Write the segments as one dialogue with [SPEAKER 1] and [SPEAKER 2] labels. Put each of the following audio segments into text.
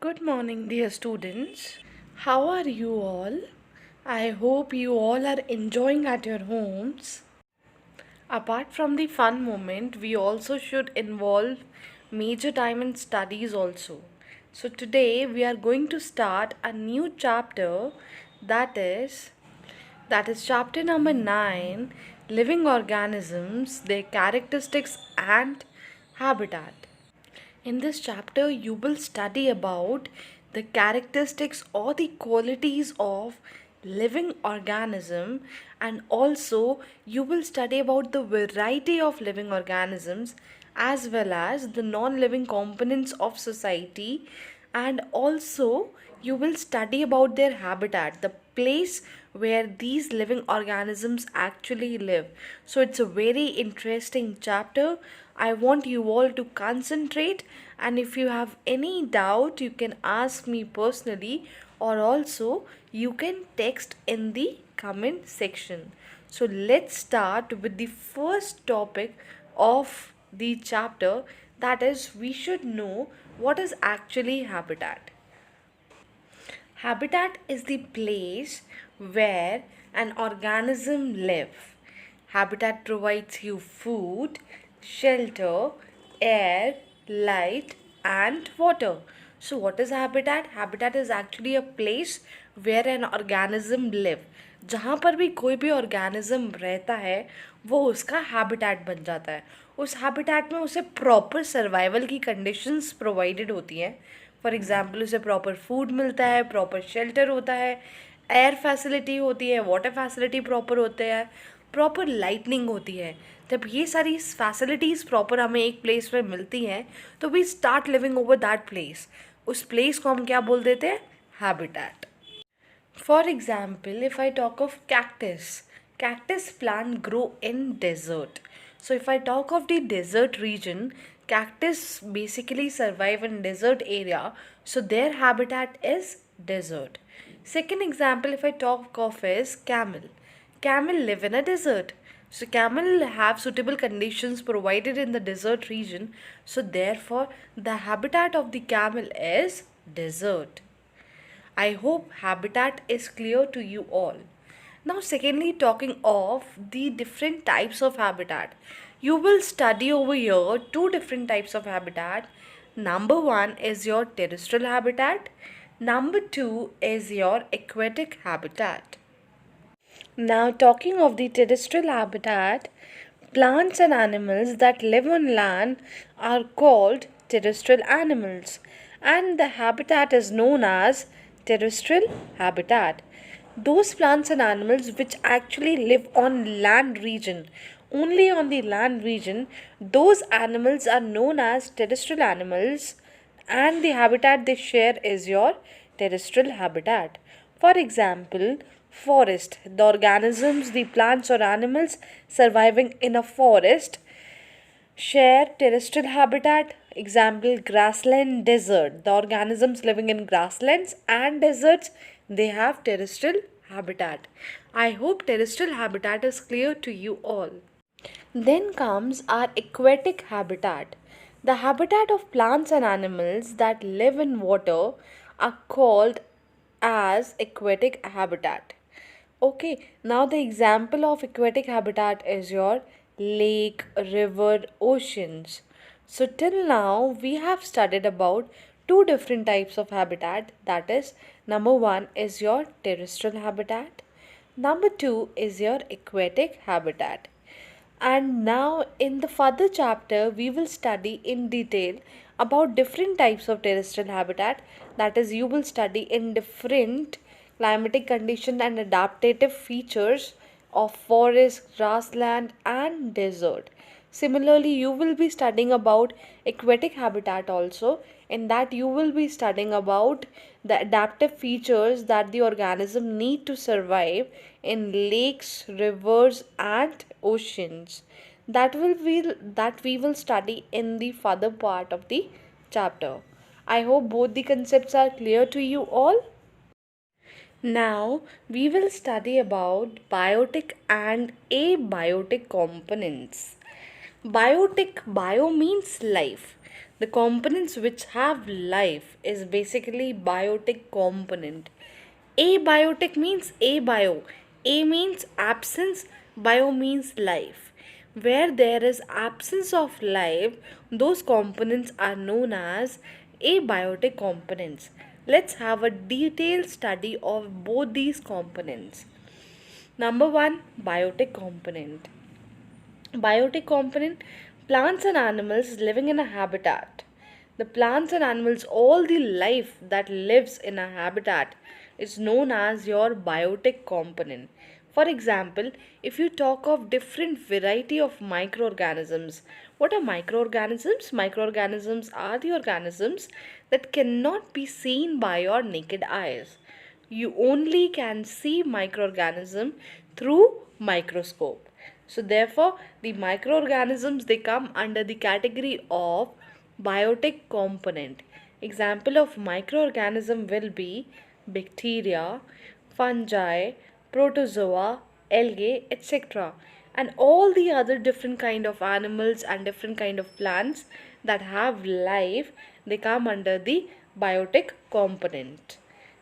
[SPEAKER 1] Good morning, dear students. How are you all? I hope you all are enjoying at your homes. Apart from the fun moment, we also should involve major time in studies also. So today we are going to start a new chapter that is that is chapter number 9, living organisms, their characteristics and habitat. In this chapter, you will study about the characteristics or the qualities of living organism, and also you will study about the variety of living organisms as well as the non-living components of society, and also you will study about their habitat, the place where these living organisms actually live. So it's a very interesting chapter. I want you all to concentrate, and if you have any doubt, you can ask me personally, or also you can text in the comment section. So let's start with the first topic of the chapter, that is, we should know what is actually habitat. Habitat is the place where an organism live. Habitat provides you food, shelter, air, light and water. So what is habitat? Habitat is actually a place where an organism live. जहाँ पर भी कोई भी organism रहता है वो उसका habitat बन जाता है. उस हैबिटेट में उसे प्रॉपर सर्वाइवल की कंडीशंस प्रोवाइडेड होती हैं. फॉर एग्जाम्पल उसे प्रॉपर फूड मिलता है, प्रॉपर शेल्टर होता है, एयर फैसिलिटी होती है, वाटर फैसिलिटी प्रॉपर होते हैं, प्रॉपर लाइटनिंग होती है. जब ये सारी फैसिलिटीज़ प्रॉपर हमें एक प्लेस में मिलती हैं तो we start living over that place. उस प्लेस को हम क्या बोल देते हैं? Habitat. For example, if I talk of cactus plant grow in desert. So if I talk of the desert region, cactus basically survive in desert area, so their habitat is desert. Second example, if I talk of is camel. Camel live in a desert. So camel have suitable conditions provided in the desert region, so therefore the habitat of the camel is desert. I hope habitat is clear to you all. Now, secondly, talking of the different types of habitat, you will study over here two different types of habitat. Number one is your terrestrial habitat. Number two is your aquatic habitat. Now, talking of the terrestrial habitat, plants and animals that live on land are called terrestrial animals, and the habitat is known as terrestrial habitat. Those plants and animals which actually live on land region, only on the land region, those animals are known as terrestrial animals, and the habitat they share is your terrestrial habitat. For example, forest, the organisms, the plants or animals surviving in a forest share terrestrial habitat. Example, grassland, desert. The organisms living in grasslands and deserts, they have terrestrial habitat. I hope terrestrial habitat is clear to you all. Then comes our aquatic habitat. The habitat of plants and animals that live in water are called as aquatic habitat. Okay, now the example of aquatic habitat is your lake, river, oceans. So till now we have studied about two different types of habitat, that is number one is your terrestrial habitat, number two is your aquatic habitat. And now, in the further chapter, we will study in detail about different types of terrestrial habitat. That is, you will study in different climatic conditions and adaptive features of forest, grassland, and desert. Similarly, you will be studying about aquatic habitat also. In that, you will be studying about the adaptive features that the organism need to survive in lakes, rivers, and oceans. That we will study in the further part of the chapter. I hope both the concepts are clear to you all. Now we will study about biotic and abiotic components. Biotic, bio means life. The components which have life is basically biotic component. Abiotic means abio. A means absence, bio means life. Where there is absence of life, those components are known as abiotic components. Let's have a detailed study of both these components. Number one, biotic component. Biotic component, plants and animals living in a habitat. The plants and animals, all the life that lives in a habitat is known as your biotic component. For example, if you talk of different variety of microorganisms, what are microorganisms? Microorganisms are the organisms that cannot be seen by your naked eyes. You only can see microorganism through microscope. So therefore, the microorganisms, they come under the category of biotic component. Example of microorganism will be bacteria, fungi, protozoa, algae, etc. And all the other different kind of animals and different kind of plants that have life, they come under the biotic component.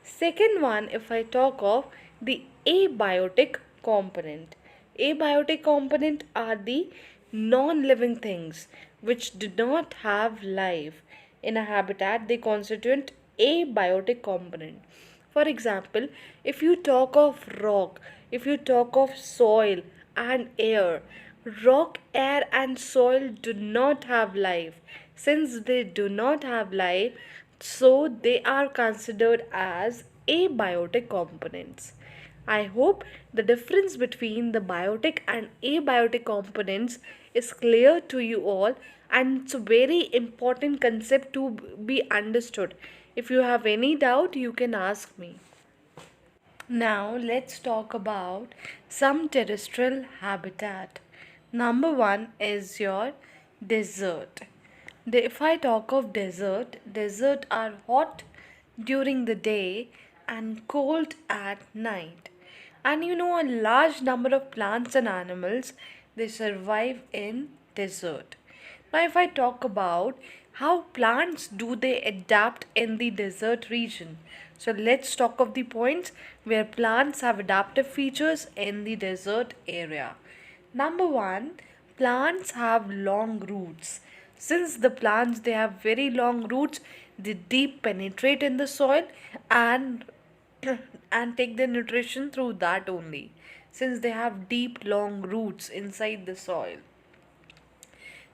[SPEAKER 1] Second one, if I talk of the abiotic component. Abiotic component are the non-living things which do not have life in a habitat. They constitute abiotic component. For example, if you talk of rock, if you talk of soil and air, rock, air, and soil do not have life. Since they do not have life, so they are considered as abiotic components. I hope the difference between the biotic and abiotic components is clear to you all, and it's a very important concept to be understood. If you have any doubt, you can ask me. Now let's talk about some terrestrial habitat. Number one is your desert. If I talk of desert are hot during the day and cold at night. And you know, a large number of plants and animals, they survive in desert. Now if I talk about how plants do they adapt in the desert region. So let's talk of the points where plants have adaptive features in the desert area. Number one, plants have long roots. Since the plants they have very long roots, they deep penetrate in the soil and and take their nutrition through that only. Since they have deep long roots inside the soil.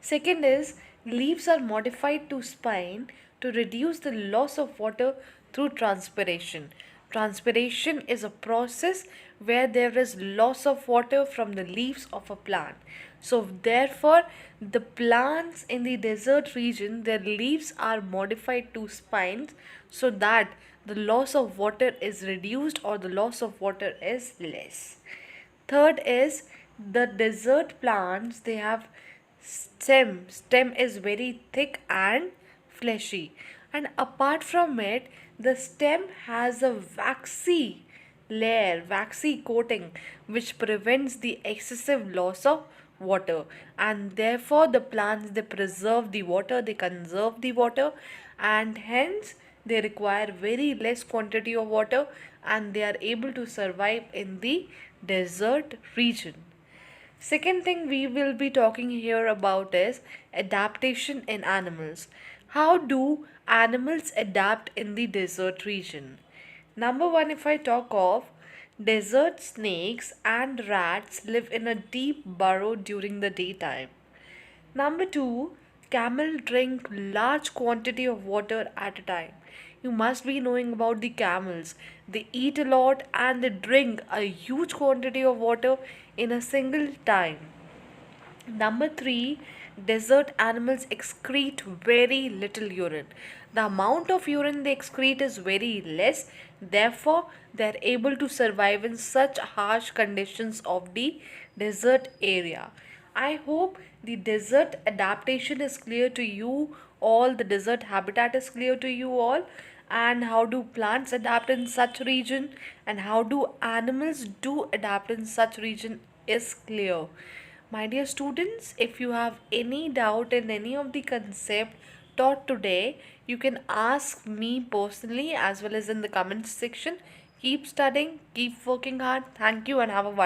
[SPEAKER 1] Second is, leaves are modified to spine to reduce the loss of water through transpiration. Transpiration is a process where there is loss of water from the leaves of a plant. So therefore, the plants in the desert region, their leaves are modified to spines so that the loss of water is reduced or the loss of water is less. Third is, the desert plants, they have stem is very thick and fleshy, and apart from it, the stem has a waxy coating which prevents the excessive loss of water, and therefore the plants they preserve the water, they conserve the water, and hence they require very less quantity of water and they are able to survive in the desert region. Second thing we will be talking here about is adaptation in animals. How do animals adapt in the desert region? Number one, if I talk of desert snakes and rats live in a deep burrow during the daytime. Number two, camel drink large quantity of water at a time. You must be knowing about the camels. They eat a lot and they drink a huge quantity of water in a single time. Number three, desert animals excrete very little urine. The amount of urine they excrete is very less, therefore, they are able to survive in such harsh conditions of the desert area. I hope the desert adaptation is clear to you all, the desert habitat is clear to you all, and how do plants adapt in such region and how do animals do adapt in such region is clear. My dear students, if you have any doubt in any of the concept, taught today, you can ask me personally as well as in the comments section. Keep studying, keep working hard. Thank you and have a wonderful